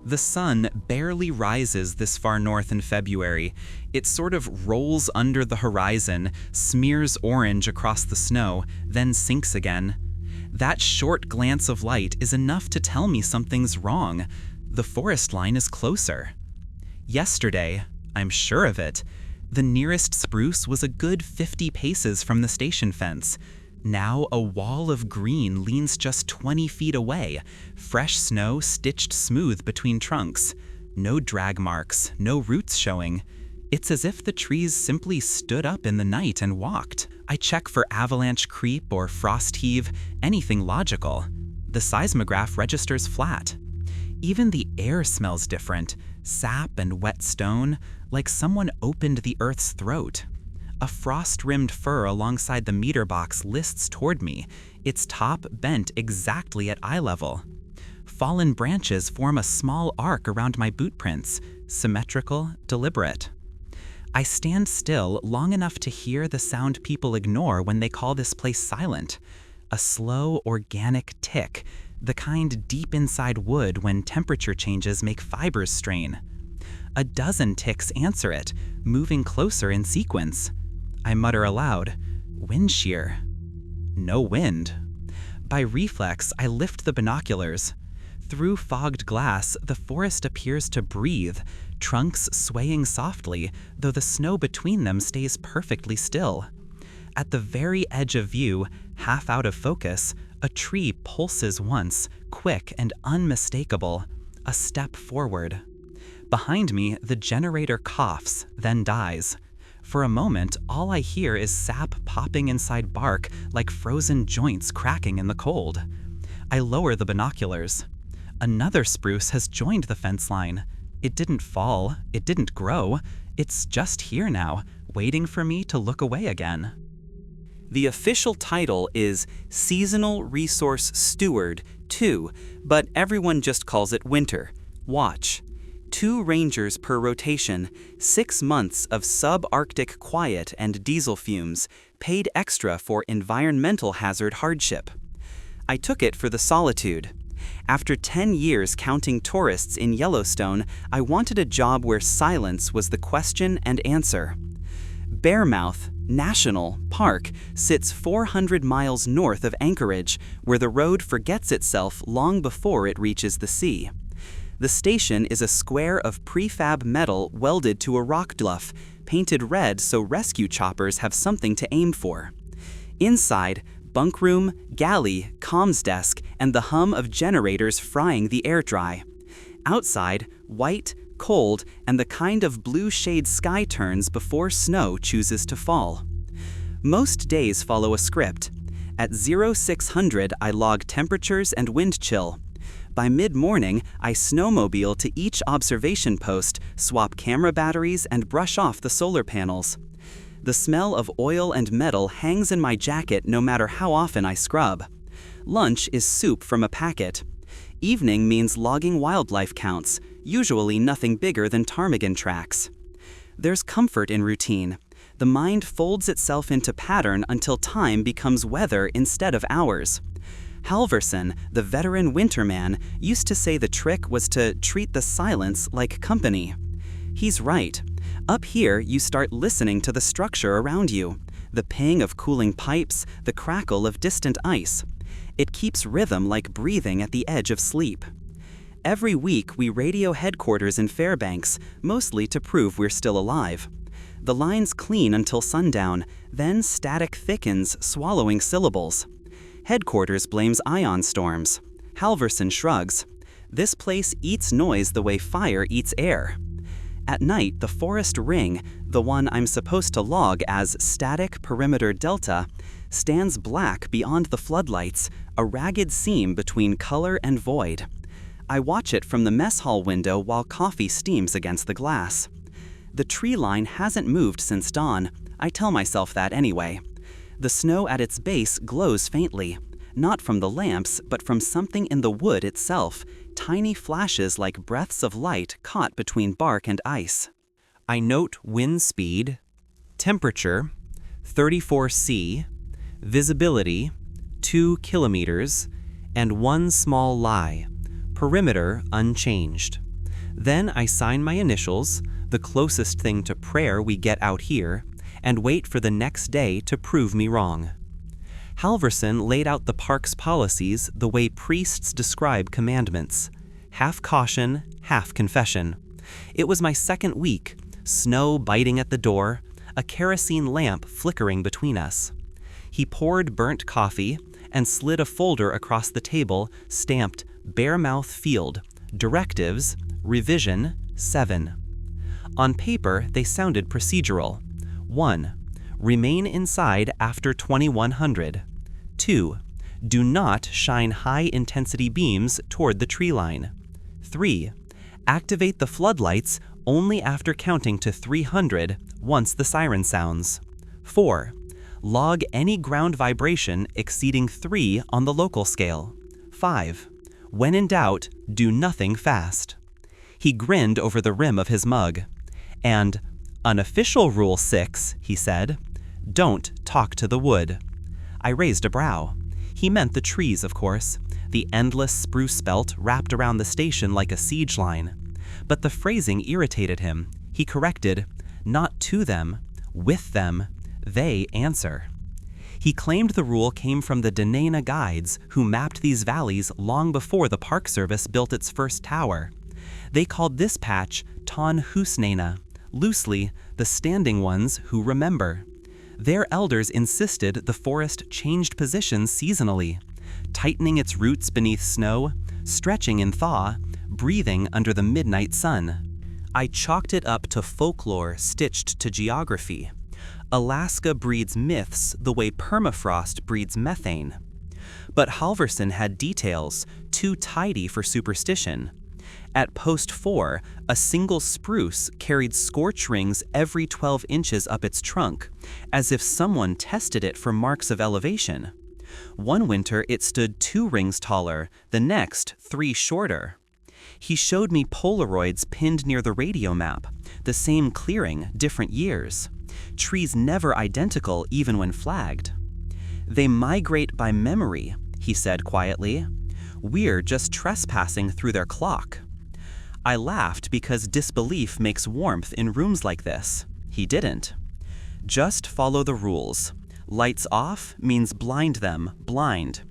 The sun barely rises this far north in February. It sort of rolls under the horizon, smears orange across the snow, then sinks again. That short glance of light is enough to tell me something's wrong. The forest line is closer. Yesterday, I'm sure of it, the nearest spruce was a good 50 paces from the station fence. Now a wall of green leans just 20 feet away, fresh snow stitched smooth between trunks. No drag marks, no roots showing. It's as if the trees simply stood up in the night and walked. I check for avalanche creep or frost heave, anything logical. The seismograph registers flat. Even the air smells different, sap and wet stone, like someone opened the Earth's throat. A frost-rimmed fir alongside the meter box lists toward me, its top bent exactly at eye level. Fallen branches form a small arc around my boot prints, symmetrical, deliberate. I stand still long enough to hear the sound people ignore when they call this place silent. A slow, organic tick, the kind deep inside wood when temperature changes make fibers strain. A dozen ticks answer it, moving closer in sequence. I mutter aloud, "Wind shear." No wind. By reflex, I lift the binoculars. Through fogged glass, the forest appears to breathe, trunks swaying softly, though the snow between them stays perfectly still. At the very edge of view, half out of focus, a tree pulses once, quick and unmistakable, a step forward. Behind me, the generator coughs, then dies. For a moment, all I hear is sap popping inside bark like frozen joints cracking in the cold. I lower the binoculars. Another spruce has joined the fence line. It didn't fall, it didn't grow. It's just here now, waiting for me to look away again. The official title is Seasonal Resource Steward 2, but everyone just calls it Winter. Watch. 2 rangers per rotation, 6 months of subarctic quiet and diesel fumes, paid extra for environmental hazard hardship. I took it for the solitude. After 10 years counting tourists in Yellowstone, I wanted a job where silence was the question and answer. Bearmouth National Park sits 400 miles north of Anchorage, where the road forgets itself long before it reaches the sea. The station is a square of prefab metal welded to a rock bluff, painted red so rescue choppers have something to aim for. Inside, bunk room, galley, comms desk, and the hum of generators frying the air dry. Outside, white, cold, and the kind of blue shade sky turns before snow chooses to fall. Most days follow a script. At 0600, I log temperatures and wind chill. By mid-morning, I snowmobile to each observation post, swap camera batteries, and brush off the solar panels. The smell of oil and metal hangs in my jacket no matter how often I scrub. Lunch is soup from a packet. Evening means logging wildlife counts, usually nothing bigger than ptarmigan tracks. There's comfort in routine. The mind folds itself into pattern until time becomes weather instead of hours. Halverson, the veteran winterman, used to say the trick was to treat the silence like company. He's right. Up here, you start listening to the structure around you, the ping of cooling pipes, the crackle of distant ice. It keeps rhythm like breathing at the edge of sleep. Every week, we radio headquarters in Fairbanks, mostly to prove we're still alive. The lines clean until sundown, then static thickens, swallowing syllables. Headquarters blames ion storms. Halverson shrugs. This place eats noise the way fire eats air. At night, the forest ring, the one I'm supposed to log as static perimeter delta, stands black beyond the floodlights, a ragged seam between color and void. I watch it from the mess hall window while coffee steams against the glass. The tree line hasn't moved since dawn. I tell myself that anyway. The snow at its base glows faintly, not from the lamps, but from something in the wood itself, tiny flashes like breaths of light caught between bark and ice. I note wind speed, temperature, 34°C, visibility, 2 kilometers, and one small lie, perimeter unchanged. Then I sign my initials, the closest thing to prayer we get out here, and wait for the next day to prove me wrong. Halverson laid out the park's policies the way priests describe commandments. Half caution, half confession. It was my second week, snow biting at the door, a kerosene lamp flickering between us. He poured burnt coffee and slid a folder across the table stamped Bearmouth Field, Directives, Revision 7. On paper, they sounded procedural. 1. Remain inside after 2100. 2. Do not shine high-intensity beams toward the tree line. 3. Activate the floodlights only after counting to 300 once the siren sounds. 4. Log any ground vibration exceeding 3 on the local scale. 5. When in doubt, do nothing fast. He grinned over the rim of his mug. And, unofficial Rule 6, he said, don't talk to the wood. I raised a brow. He meant the trees, of course, the endless spruce belt wrapped around the station like a siege line. But the phrasing irritated him. He corrected, not to them, with them, they answer. He claimed the rule came from the Denena guides who mapped these valleys long before the Park Service built its first tower. They called this patch Ton Husnena, loosely, the standing ones who remember. Their elders insisted the forest changed positions seasonally, tightening its roots beneath snow, stretching in thaw, breathing under the midnight sun. I chalked it up to folklore stitched to geography. Alaska breeds myths the way permafrost breeds methane. But Halverson had details too tidy for superstition. At post 4, a single spruce carried scorch rings every 12 inches up its trunk, as if someone tested it for marks of elevation. One winter it stood 2 rings taller, the next 3 shorter. He showed me Polaroids pinned near the radio map, the same clearing, different years. Trees never identical even when flagged. They migrate by memory, he said quietly. We're just trespassing through their clock. I laughed because disbelief makes warmth in rooms like this. He didn't. Just follow the rules. Lights off means blind them, blind.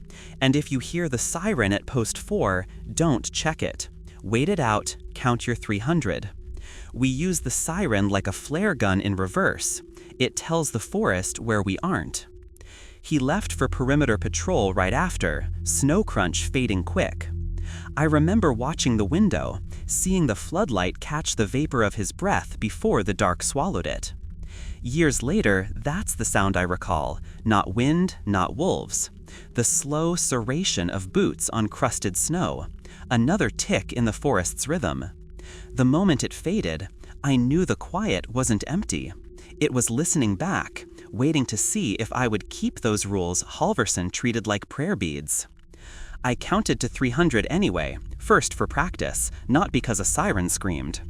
And if you hear the siren at post 4, don't check it. Wait it out, count your 300. We use the siren like a flare gun in reverse. It tells the forest where we aren't. He left for perimeter patrol right after, snow crunch fading quick. I remember watching the window, seeing the floodlight catch the vapor of his breath before the dark swallowed it. Years later, that's the sound I recall, not wind, not wolves. The slow serration of boots on crusted snow, another tick in the forest's rhythm. The moment it faded, I knew the quiet wasn't empty. It was listening back, waiting to see if I would keep those rules Halverson treated like prayer beads. I counted to 300 anyway, first for practice, not because a siren screamed.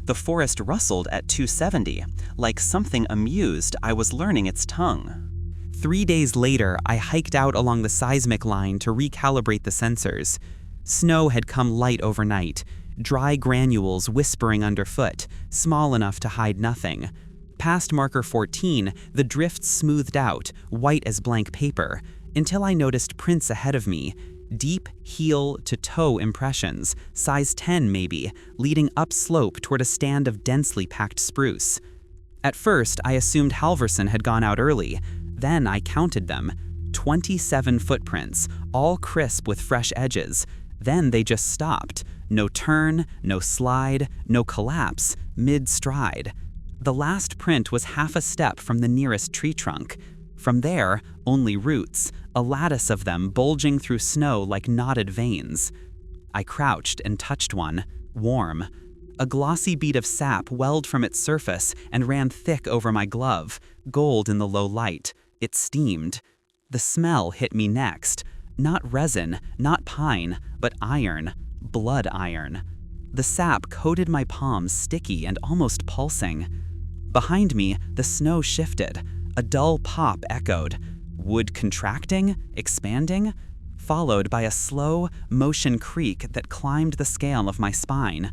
The forest rustled at 270, like something amused I was learning its tongue. 3 days later, I hiked out along the seismic line to recalibrate the sensors. Snow had come light overnight, dry granules whispering underfoot, small enough to hide nothing. Past marker 14, the drifts smoothed out, white as blank paper, until I noticed prints ahead of me. Deep heel-to-toe impressions, size 10 maybe, leading upslope toward a stand of densely packed spruce. At first, I assumed Halverson had gone out early. Then I counted them. 27 footprints, all crisp with fresh edges. Then they just stopped. No turn, no slide, no collapse, mid-stride. The last print was half a step from the nearest tree trunk. From there, only roots, a lattice of them bulging through snow like knotted veins. I crouched and touched one, warm. A glossy bead of sap welled from its surface and ran thick over my glove, gold in the low light. It steamed. The smell hit me next. Not resin, not pine, but iron, blood iron. The sap coated my palms sticky and almost pulsing. Behind me, the snow shifted. A dull pop echoed. Wood contracting, expanding, followed by a slow, motion creak that climbed the scale of my spine.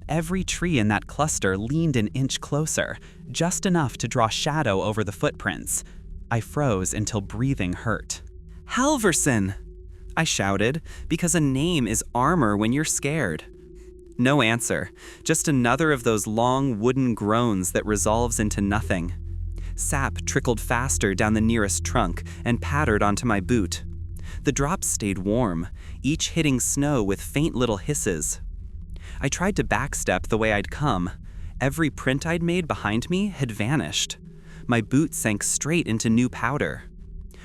Every tree in that cluster leaned an inch closer, just enough to draw shadow over the footprints. I froze until breathing hurt. "Halverson!" I shouted, because a name is armor when you're scared. No answer, just another of those long wooden groans that resolves into nothing. Sap trickled faster down the nearest trunk and pattered onto my boot. The drops stayed warm, each hitting snow with faint little hisses. I tried to backstep the way I'd come. Every print I'd made behind me had vanished. My boot sank straight into new powder.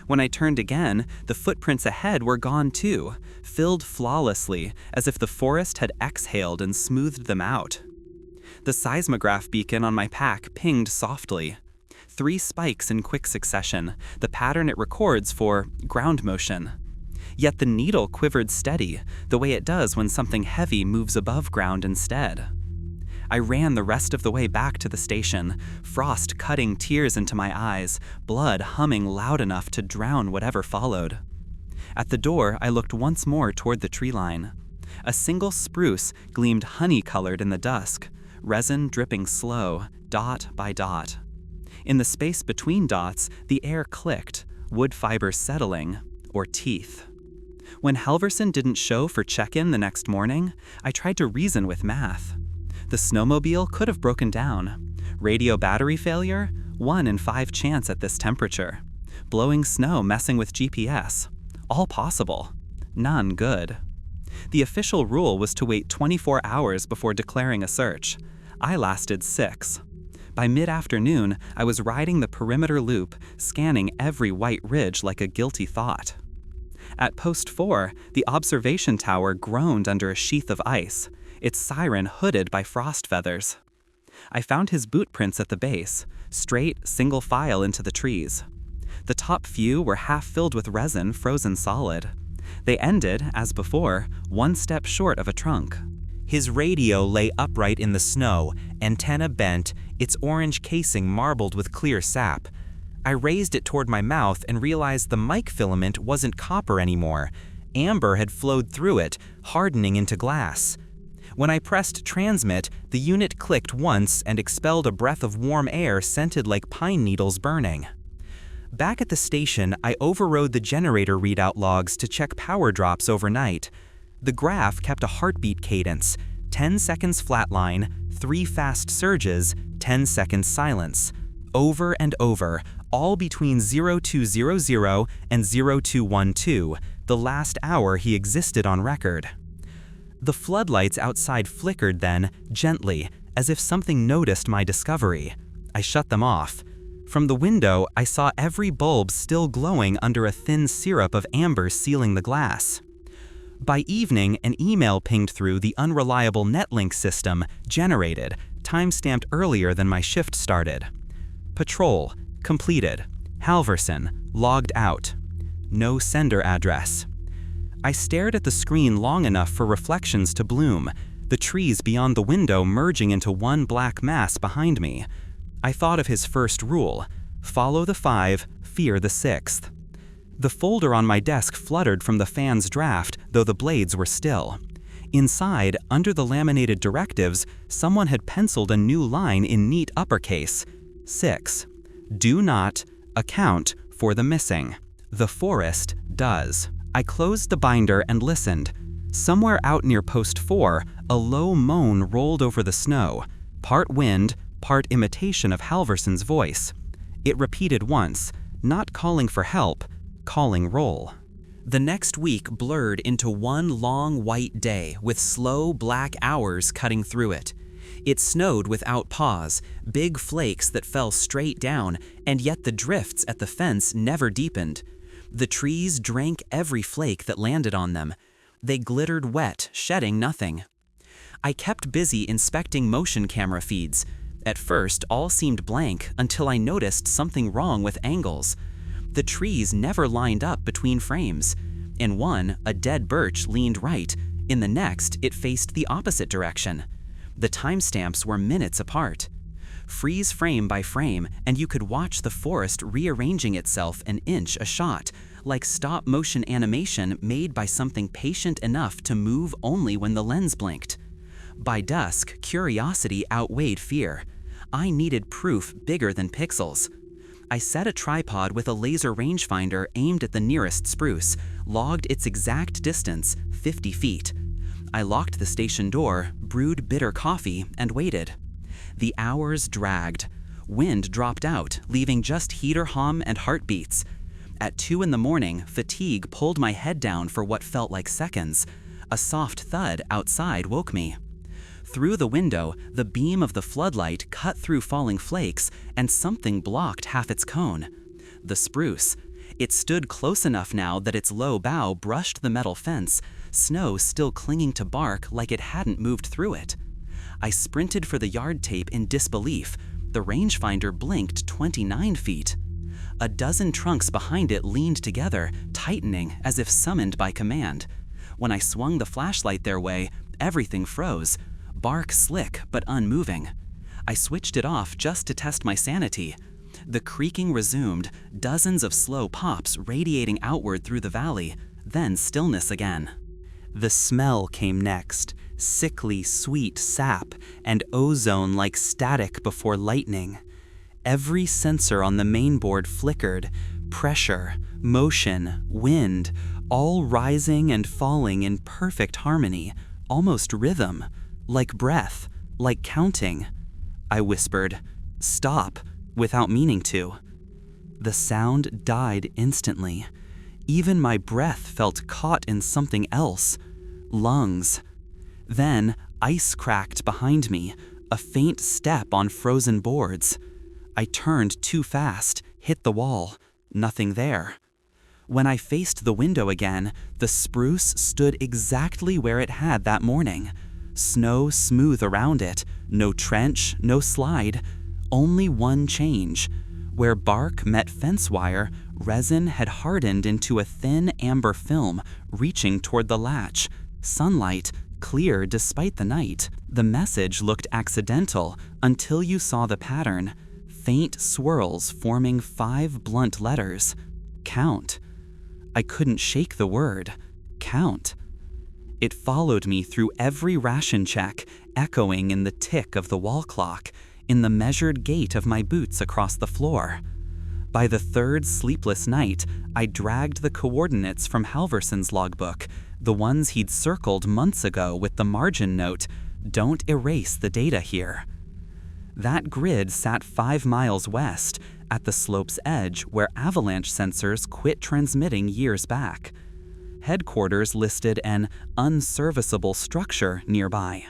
When I turned again, the footprints ahead were gone too, filled flawlessly, as if the forest had exhaled and smoothed them out. The seismograph beacon on my pack pinged softly. 3 spikes in quick succession, the pattern it records for ground motion. Yet the needle quivered steady, the way it does when something heavy moves above ground instead. I ran the rest of the way back to the station, frost cutting tears into my eyes, blood humming loud enough to drown whatever followed. At the door, I looked once more toward the tree line. A single spruce gleamed honey-colored in the dusk, resin dripping slow, dot by dot. In the space between dots, the air clicked, wood fibers settling, or teeth. When Halverson didn't show for check-in the next morning, I tried to reason with math. The snowmobile could have broken down. Radio battery failure? 1 in 5 chance at this temperature. Blowing snow messing with GPS? All possible. None good. The official rule was to wait 24 hours before declaring a search. I lasted 6. By mid-afternoon, I was riding the perimeter loop, scanning every white ridge like a guilty thought. At post 4, the observation tower groaned under a sheath of ice, its siren hooded by frost feathers. I found his boot prints at the base, straight, single file into the trees. The top few were half filled with resin frozen solid. They ended, as before, 1 step short of a trunk. His radio lay upright in the snow, antenna bent, its orange casing marbled with clear sap. I raised it toward my mouth and realized the mic filament wasn't copper anymore. Amber had flowed through it, hardening into glass. When I pressed transmit, the unit clicked once and expelled a breath of warm air scented like pine needles burning. Back at the station, I overrode the generator readout logs to check power drops overnight. The graph kept a heartbeat cadence, 10 seconds flatline, 3 fast surges, 10 seconds silence. Over and over, all between 0200 and 0212, the last hour he existed on record. The floodlights outside flickered then, gently, as if something noticed my discovery. I shut them off. From the window, I saw every bulb still glowing under a thin syrup of amber sealing the glass. By evening, an email pinged through the unreliable Netlink system, generated, time-stamped earlier than my shift started. Patrol, completed. Halverson, logged out. No sender address. I stared at the screen long enough for reflections to bloom, the trees beyond the window merging into one black mass behind me. I thought of his first rule: follow the 5, fear the 6th. The folder on my desk fluttered from the fan's draft, though the blades were still. Inside, under the laminated directives, someone had penciled a new line in neat uppercase. 6. Do not account for the missing. The forest does. I closed the binder and listened. Somewhere out near post 4, a low moan rolled over the snow, part wind, part imitation of Halverson's voice. It repeated once, not calling for help, calling roll. The next week blurred into one long white day with slow black hours cutting through it. It snowed without pause, big flakes that fell straight down, and yet the drifts at the fence never deepened. The trees drank every flake that landed on them. They glittered wet, shedding nothing. I kept busy inspecting motion camera feeds. At first, all seemed blank until I noticed something wrong with angles. The trees never lined up between frames. In one, a dead birch leaned right. In the next, it faced the opposite direction. The timestamps were minutes apart. Freeze frame by frame, and you could watch the forest rearranging itself an inch a shot, like stop-motion animation made by something patient enough to move only when the lens blinked. By dusk, curiosity outweighed fear. I needed proof bigger than pixels. I set a tripod with a laser rangefinder aimed at the nearest spruce, logged its exact distance, 50 feet. I locked the station door, brewed bitter coffee, and waited. The hours dragged. Wind dropped out, leaving just heater hum and heartbeats. At 2 in the morning, fatigue pulled my head down for what felt like seconds. A soft thud outside woke me. Through the window, the beam of the floodlight cut through falling flakes, and something blocked half its cone. The spruce. It stood close enough now that its low bough brushed the metal fence, snow still clinging to bark like it hadn't moved through it. I sprinted for the yard tape in disbelief. The rangefinder blinked 29 feet. A dozen trunks behind it leaned together, tightening as if summoned by command. When I swung the flashlight their way, everything froze. Bark slick but unmoving. I switched it off just to test my sanity. The creaking resumed, dozens of slow pops radiating outward through the valley, then stillness again. The smell came next, sickly sweet sap and ozone like static before lightning. Every sensor on the mainboard flickered, pressure, motion, wind, all rising and falling in perfect harmony, almost rhythm. Like breath, like counting. I whispered, "Stop," without meaning to. The sound died instantly. Even my breath felt caught in something else. Lungs. Then, ice cracked behind me, a faint step on frozen boards. I turned too fast, hit the wall. Nothing there. When I faced the window again, the spruce stood exactly where it had that morning. Snow smooth around it, no trench, no slide, only one change. Where bark met fence wire, resin had hardened into a thin amber film, reaching toward the latch. Sunlight, clear despite the night. The message looked accidental until you saw the pattern. Faint swirls forming 5 blunt letters. Count. I couldn't shake the word. Count. It followed me through every ration check, echoing in the tick of the wall clock, in the measured gait of my boots across the floor. By the 3rd sleepless night, I dragged the coordinates from Halverson's logbook, the ones he'd circled months ago with the margin note, "Don't erase the data here." That grid sat 5 miles west, at the slope's edge where avalanche sensors quit transmitting years back. Headquarters listed an unserviceable structure nearby.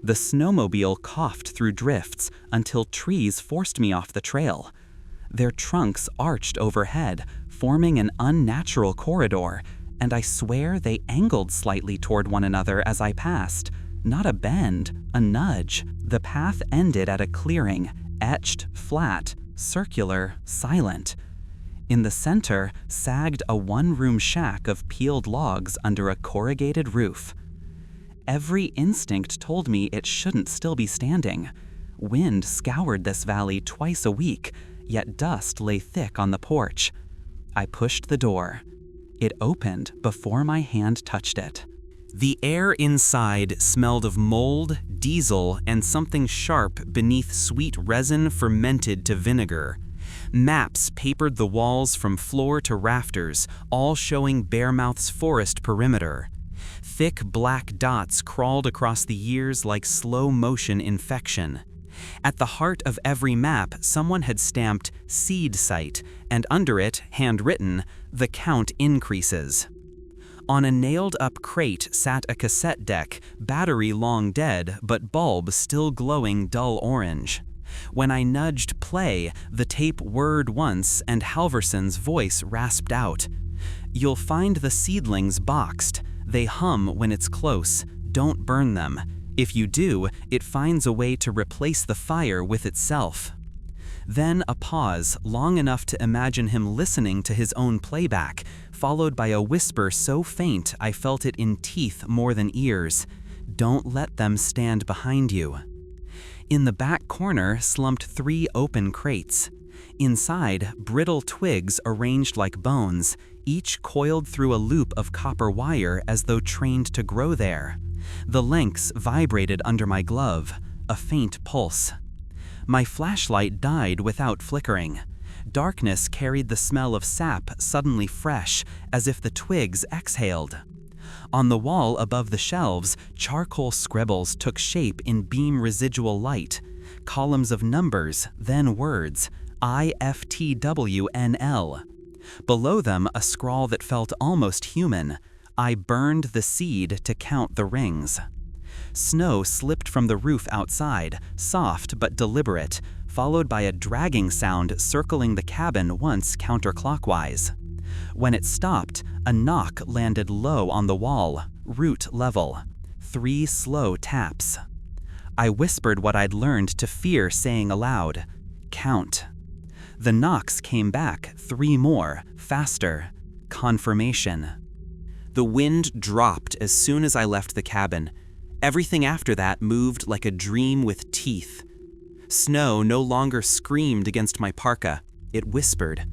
The snowmobile coughed through drifts until trees forced me off the trail. Their trunks arched overhead, forming an unnatural corridor, and I swear they angled slightly toward one another as I passed. Not a bend, a nudge. The path ended at a clearing, etched, flat, circular, silent. In the center sagged a one-room shack of peeled logs under a corrugated roof. Every instinct told me it shouldn't still be standing. Wind scoured this valley twice a week, yet dust lay thick on the porch. I pushed the door. It opened before my hand touched it. The air inside smelled of mold, diesel, and something sharp beneath sweet resin fermented to vinegar. Maps papered the walls from floor to rafters, all showing Bearmouth's forest perimeter. Thick black dots crawled across the years like slow-motion infection. At the heart of every map, someone had stamped "seed site," and under it, handwritten, "The count increases." On a nailed-up crate sat a cassette deck, battery long dead, but bulb still glowing dull orange. When I nudged play, the tape whirred once and Halverson's voice rasped out. "You'll find the seedlings boxed. They hum when it's close. Don't burn them. If you do, it finds a way to replace the fire with itself." Then a pause, long enough to imagine him listening to his own playback, followed by a whisper so faint I felt it in teeth more than ears. "Don't let them stand behind you." In the back corner slumped 3 open crates. Inside, brittle twigs arranged like bones, each coiled through a loop of copper wire as though trained to grow there. The lengths vibrated under my glove, a faint pulse. My flashlight died without flickering. Darkness carried the smell of sap suddenly fresh, as if the twigs exhaled. On the wall above the shelves, charcoal scribbles took shape in beam residual light. Columns of numbers, then words, IFTWNL. Below them, a scrawl that felt almost human. I burned the seed to count the rings. Snow slipped from the roof outside, soft but deliberate, followed by a dragging sound circling the cabin once counterclockwise. When it stopped, a knock landed low on the wall, root level. 3 slow taps. I whispered what I'd learned to fear saying aloud. Count. The knocks came back, 3 more, faster. Confirmation. The wind dropped as soon as I left the cabin. Everything after that moved like a dream with teeth. Snow no longer screamed against my parka, it whispered.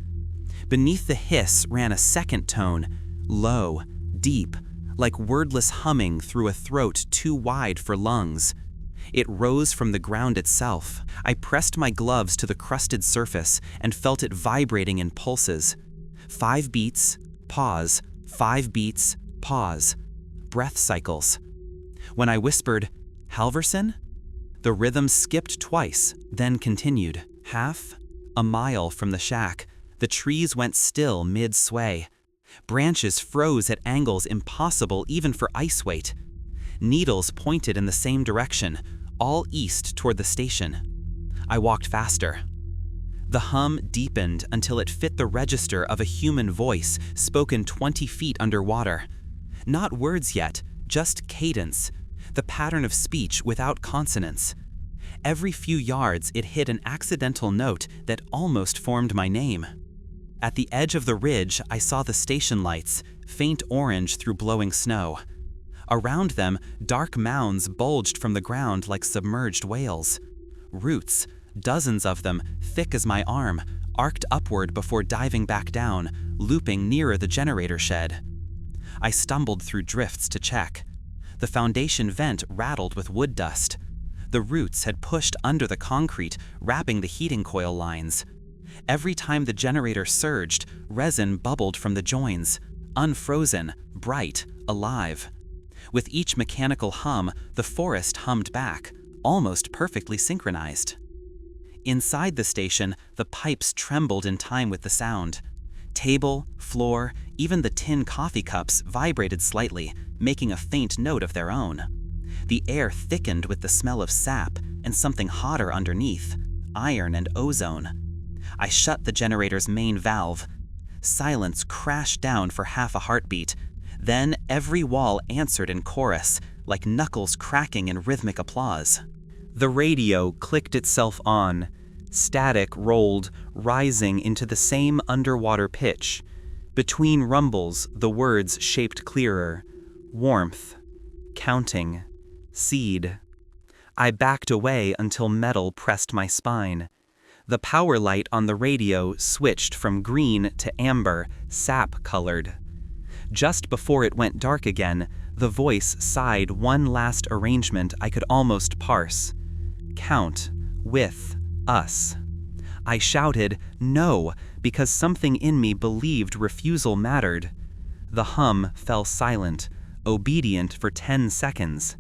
Beneath the hiss ran a second tone, low, deep, like wordless humming through a throat too wide for lungs. It rose from the ground itself. I pressed my gloves to the crusted surface and felt it vibrating in pulses. 5 beats, pause, 5 beats, pause. Breath cycles. When I whispered, "Halverson?" the rhythm skipped twice, then continued. Half a mile from the shack, the trees went still mid-sway. Branches froze at angles impossible even for ice weight. Needles pointed in the same direction, all east toward the station. I walked faster. The hum deepened until it fit the register of a human voice spoken 20 feet underwater. Not words yet, just cadence, the pattern of speech without consonants. Every few yards it hit an accidental note that almost formed my name. At the edge of the ridge, I saw the station lights, faint orange through blowing snow. Around them, dark mounds bulged from the ground like submerged whales. Roots, dozens of them, thick as my arm, arced upward before diving back down, looping nearer the generator shed. I stumbled through drifts to check. The foundation vent rattled with wood dust. The roots had pushed under the concrete, wrapping the heating coil lines. Every time the generator surged, resin bubbled from the joins, unfrozen, bright, alive. With each mechanical hum, the forest hummed back, almost perfectly synchronized. Inside the station, the pipes trembled in time with the sound. Table, floor, even the tin coffee cups vibrated slightly, making a faint note of their own. The air thickened with the smell of sap and something hotter underneath, iron and ozone. I shut the generator's main valve. Silence crashed down for half a heartbeat. Then every wall answered in chorus, like knuckles cracking in rhythmic applause. The radio clicked itself on. Static rolled, rising into the same underwater pitch. Between rumbles, the words shaped clearer. Warmth. Counting. Seed. I backed away until metal pressed my spine. The power light on the radio switched from green to amber, sap-colored. Just before it went dark again, the voice sighed one last arrangement I could almost parse. Count. With. Us. I shouted, no, because something in me believed refusal mattered. The hum fell silent, obedient for 10 seconds.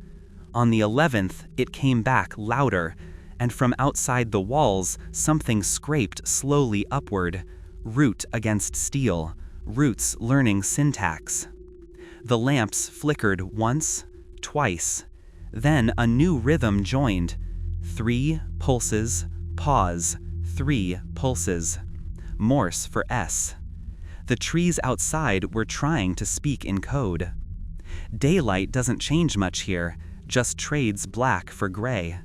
On the 11th, it came back louder, and from outside the walls, something scraped slowly upward, root against steel, roots learning syntax. The lamps flickered once, twice. Then a new rhythm joined. 3 pulses, pause, 3 pulses. Morse for S. The trees outside were trying to speak in code. Daylight doesn't change much here, just trades black for gray.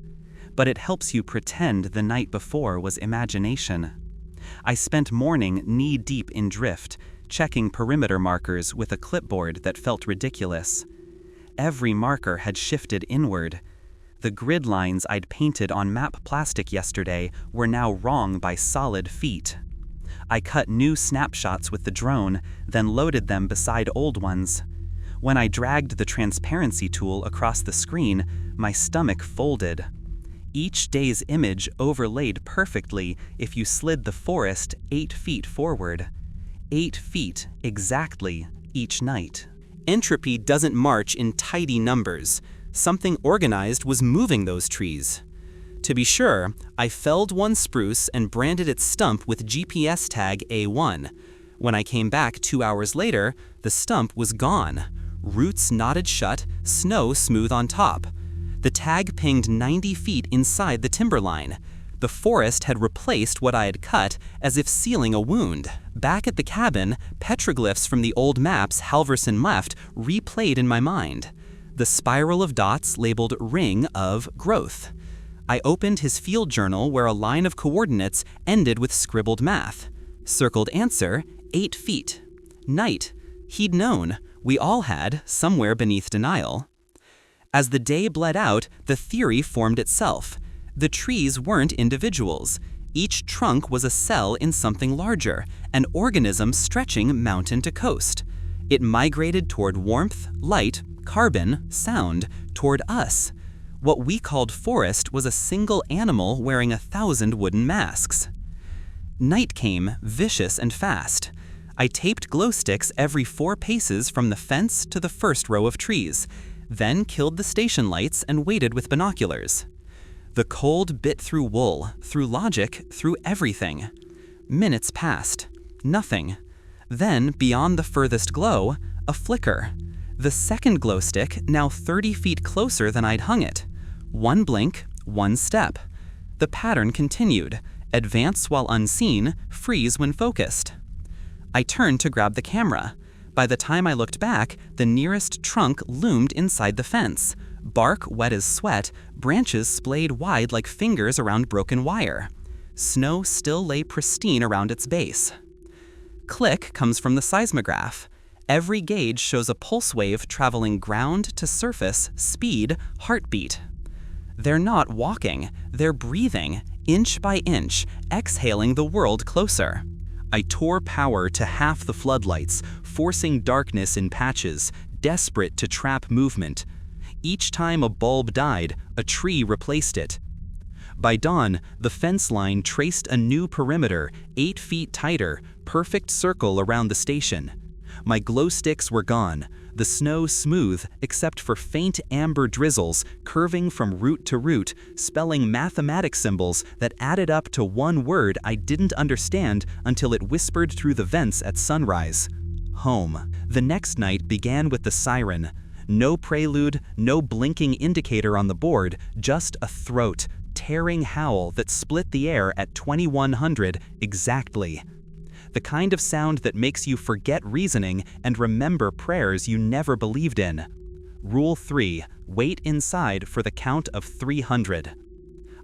But it helps you pretend the night before was imagination. I spent morning knee-deep in drift, checking perimeter markers with a clipboard that felt ridiculous. Every marker had shifted inward. The grid lines I'd painted on map plastic yesterday were now wrong by solid feet. I cut new snapshots with the drone, then loaded them beside old ones. When I dragged the transparency tool across the screen, my stomach folded. Each day's image overlaid perfectly if you slid the forest 8 feet forward. 8 feet, exactly, each night. Entropy doesn't march in tidy numbers. Something organized was moving those trees. To be sure, I felled one spruce and branded its stump with GPS tag A1. When I came back 2 hours later, the stump was gone. Roots knotted shut, snow smooth on top. The tag pinged 90 feet inside the timberline. The forest had replaced what I had cut, as if sealing a wound. Back at the cabin, petroglyphs from the old maps Halverson left replayed in my mind. The spiral of dots labeled ring of growth. I opened his field journal where a line of coordinates ended with scribbled math. Circled answer, 8 feet. Night. He'd known. We all had, somewhere beneath denial. As the day bled out, the theory formed itself. The trees weren't individuals. Each trunk was a cell in something larger, an organism stretching mountain to coast. It migrated toward warmth, light, carbon, sound, toward us. What we called forest was a single animal wearing 1,000 wooden masks. Night came, vicious and fast. I taped glow sticks every 4 paces from the fence to the first row of trees, then killed the station lights and waited with binoculars. The cold bit through wool, through logic, through everything. Minutes passed. Nothing. Then, beyond the furthest glow, a flicker. The second glow stick, now 30 feet closer than I'd hung it. One blink, one step. The pattern continued. Advance while unseen, freeze when focused. I turned to grab the camera. By the time I looked back, the nearest trunk loomed inside the fence. Bark wet as sweat, branches splayed wide like fingers around broken wire. Snow still lay pristine around its base. Click comes from the seismograph. Every gauge shows a pulse wave traveling ground to surface, speed, heartbeat. They're not walking, they're breathing, inch by inch, exhaling the world closer. I tore power to half the floodlights, forcing darkness in patches, desperate to trap movement. Each time a bulb died, a tree replaced it. By dawn, the fence line traced a new perimeter, 8 feet tighter, perfect circle around the station. My glow sticks were gone, the snow smooth except for faint amber drizzles curving from root to root, spelling mathematics symbols that added up to one word I didn't understand until it whispered through the vents at sunrise. Home. The next night began with the siren. No prelude, no blinking indicator on the board, just a throat, tearing howl that split the air at 2100 exactly. The kind of sound that makes you forget reasoning and remember prayers you never believed in. Rule 3, wait inside for the count of 300.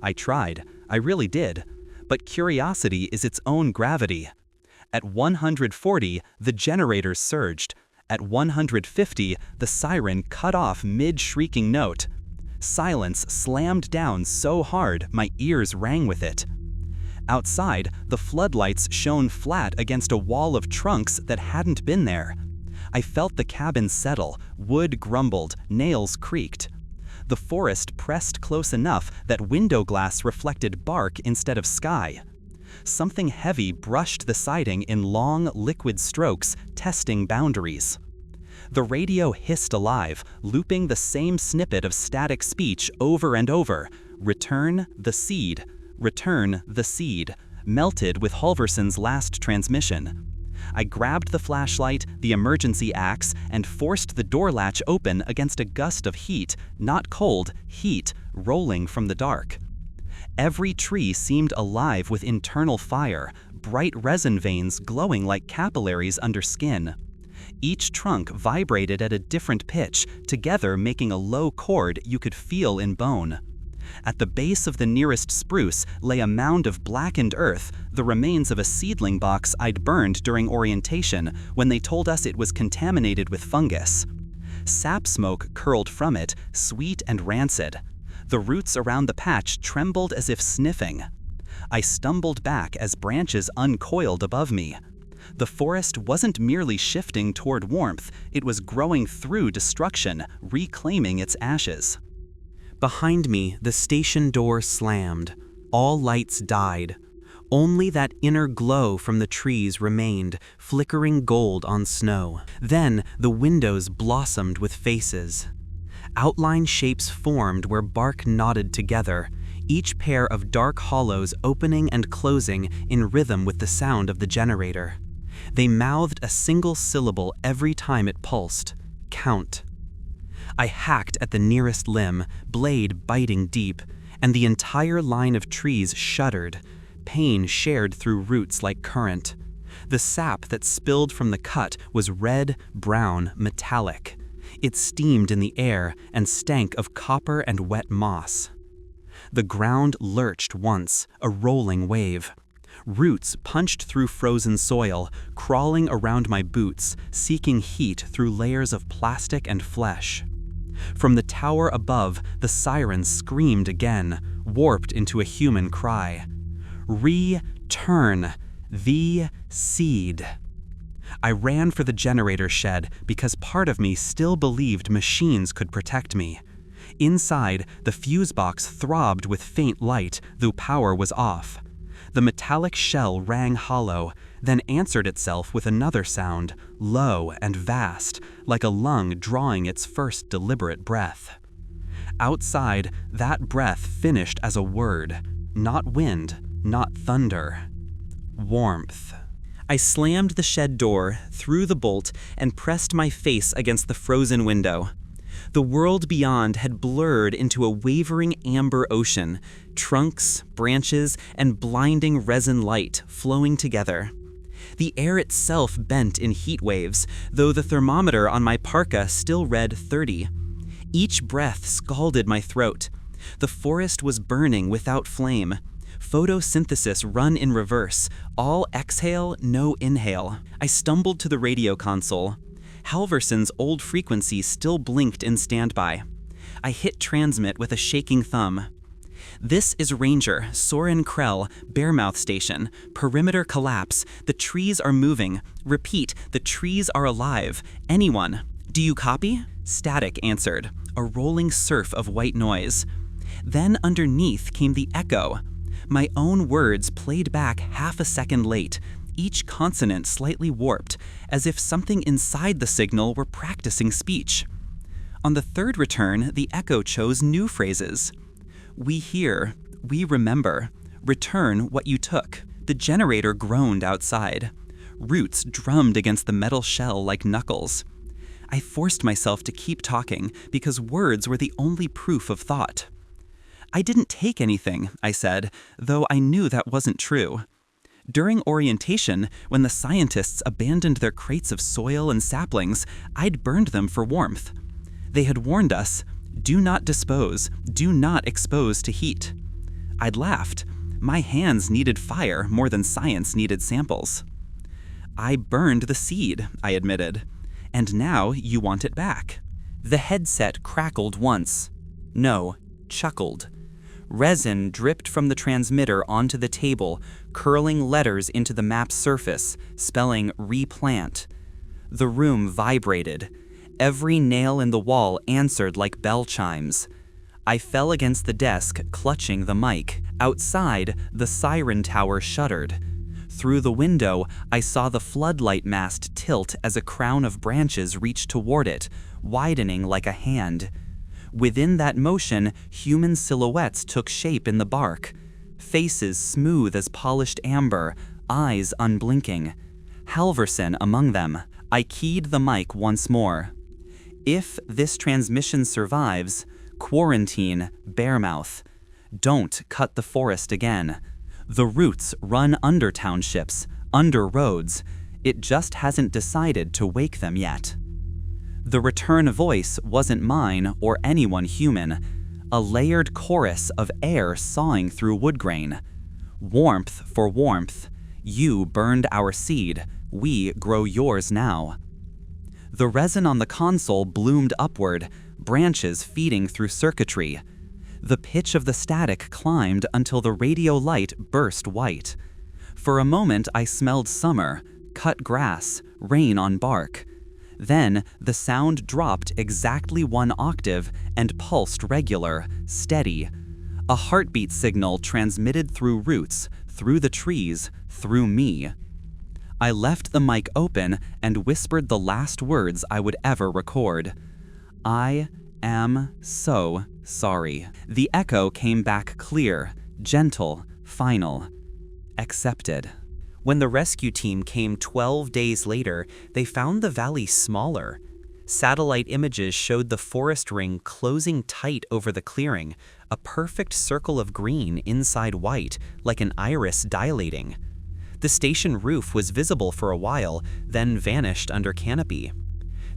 I tried, I really did, but curiosity is its own gravity. At 140, the generators surged. At 150, the siren cut off mid-shrieking note. Silence slammed down so hard my ears rang with it. Outside, the floodlights shone flat against a wall of trunks that hadn't been there. I felt the cabin settle, wood grumbled, nails creaked. The forest pressed close enough that window glass reflected bark instead of sky. Something heavy brushed the siding in long, liquid strokes, testing boundaries. The radio hissed alive, looping the same snippet of static speech over and over. Return the seed. Return the seed, melted with Halverson's last transmission. I grabbed the flashlight, the emergency axe, and forced the door latch open against a gust of heat, not cold, heat, rolling from the dark. Every tree seemed alive with internal fire, bright resin veins glowing like capillaries under skin. Each trunk vibrated at a different pitch, together making a low chord you could feel in bone. At the base of the nearest spruce lay a mound of blackened earth, the remains of a seedling box I'd burned during orientation when they told us it was contaminated with fungus. Sap smoke curled from it, sweet and rancid. The roots around the patch trembled as if sniffing. I stumbled back as branches uncoiled above me. The forest wasn't merely shifting toward warmth, it was growing through destruction, reclaiming its ashes. Behind me, the station door slammed. All lights died. Only that inner glow from the trees remained, flickering gold on snow. Then the windows blossomed with faces. Outline shapes formed where bark knotted together, each pair of dark hollows opening and closing in rhythm with the sound of the generator. They mouthed a single syllable every time it pulsed: count. I hacked at the nearest limb, blade biting deep, and the entire line of trees shuddered. Pain shared through roots like current. The sap that spilled from the cut was red, brown, metallic. It steamed in the air and stank of copper and wet moss. The ground lurched once, a rolling wave. Roots punched through frozen soil, crawling around my boots, seeking heat through layers of plastic and flesh. From the tower above, the siren screamed again, warped into a human cry. Return the seed. I ran for the generator shed because part of me still believed machines could protect me. Inside, the fuse box throbbed with faint light, though power was off. The metallic shell rang hollow, then answered itself with another sound, low and vast, like a lung drawing its first deliberate breath. Outside, that breath finished as a word, not wind, not thunder. Warmth. I slammed the shed door, threw the bolt, and pressed my face against the frozen window. The world beyond had blurred into a wavering amber ocean, trunks, branches, and blinding resin light flowing together. The air itself bent in heat waves, though the thermometer on my parka still read 30. Each breath scalded my throat. The forest was burning without flame. Photosynthesis run in reverse, all exhale, no inhale. I stumbled to the radio console. Halverson's old frequency still blinked in standby. I hit transmit with a shaking thumb. This is Ranger, Soren Krell, Bearmouth Station. Perimeter collapse. The trees are moving. Repeat, the trees are alive. Anyone? Do you copy? Static answered, a rolling surf of white noise. Then underneath came the echo. My own words played back half a second late, each consonant slightly warped, as if something inside the signal were practicing speech. On the third return, the echo chose new phrases. We hear, we remember, return what you took. The generator groaned outside. Roots drummed against the metal shell like knuckles. I forced myself to keep talking because words were the only proof of thought. I didn't take anything, I said, though I knew that wasn't true. During orientation, when the scientists abandoned their crates of soil and saplings, I'd burned them for warmth. They had warned us, do not dispose, do not expose to heat. I'd laughed. My hands needed fire more than science needed samples. I burned the seed, I admitted. And now you want it back. The headset crackled once. No, chuckled. Resin dripped from the transmitter onto the table, curling letters into the map's surface, spelling replant. The room vibrated. Every nail in the wall answered like bell chimes. I fell against the desk, clutching the mic. Outside, the siren tower shuddered. Through the window, I saw the floodlight mast tilt as a crown of branches reached toward it, widening like a hand. Within that motion, human silhouettes took shape in the bark. Faces smooth as polished amber, eyes unblinking. Halverson among them. I keyed the mic once more. If this transmission survives, quarantine Bearmouth. Don't cut the forest again. The roots run under townships, under roads. It just hasn't decided to wake them yet. The return voice wasn't mine or anyone human, a layered chorus of air sawing through wood grain. Warmth for warmth. You burned our seed, we grow yours now. The resin on the console bloomed upward, branches feeding through circuitry. The pitch of the static climbed until the radio light burst white. For a moment I smelled summer, cut grass, rain on bark. Then the sound dropped exactly 1 octave and pulsed regular, steady. A heartbeat signal transmitted through roots, through the trees, through me. I left the mic open and whispered the last words I would ever record. I am so sorry. The echo came back clear, gentle, final. Accepted. When the rescue team came 12 days later, they found the valley smaller. Satellite images showed the forest ring closing tight over the clearing, a perfect circle of green inside white, like an iris dilating. The station roof was visible for a while, then vanished under canopy.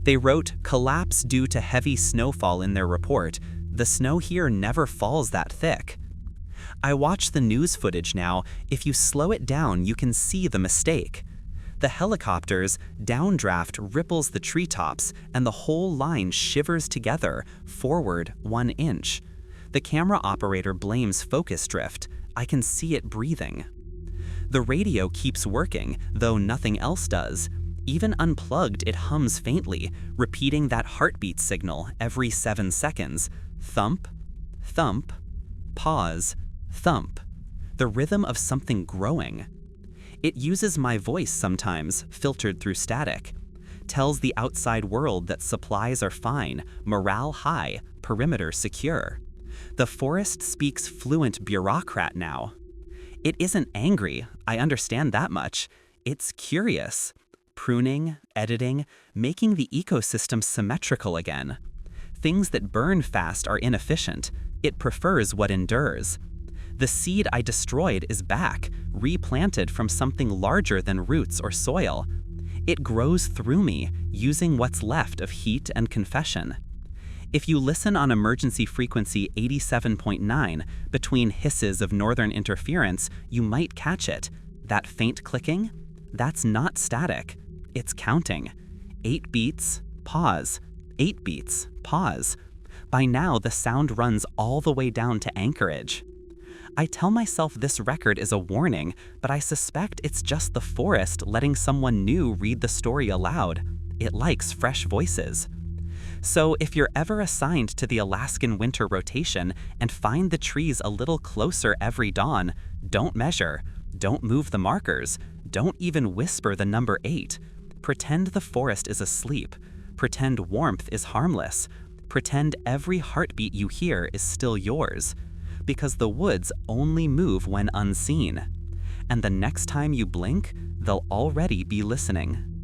They wrote, "Collapse due to heavy snowfall" in their report. The snow here never falls that thick. I watch the news footage now. If you slow it down, you can see the mistake. The helicopter's downdraft ripples the treetops, and the whole line shivers together, forward 1 inch. The camera operator blames focus drift. I can see it breathing. The radio keeps working, though nothing else does. Even unplugged, it hums faintly, repeating that heartbeat signal every 7 seconds. Thump, thump, pause, thump. The rhythm of something growing. It uses my voice sometimes, filtered through static. Tells the outside world that supplies are fine, morale high, perimeter secure. The forest speaks fluent bureaucrat now. It isn't angry, I understand that much. It's curious. Pruning, editing, making the ecosystem symmetrical again. Things that burn fast are inefficient. It prefers what endures. The seed I destroyed is back, replanted from something larger than roots or soil. It grows through me, using what's left of heat and confession. If you listen on emergency frequency 87.9, between hisses of northern interference, you might catch it. That faint clicking? That's not static. It's counting. 8 beats, pause. 8 beats, pause. By now, the sound runs all the way down to Anchorage. I tell myself this record is a warning, but I suspect it's just the forest letting someone new read the story aloud. It likes fresh voices. So if you're ever assigned to the Alaskan winter rotation and find the trees a little closer every dawn, don't measure, don't move the markers, don't even whisper the number 8. Pretend the forest is asleep. Pretend warmth is harmless. Pretend every heartbeat you hear is still yours. Because the woods only move when unseen. And the next time you blink, they'll already be listening.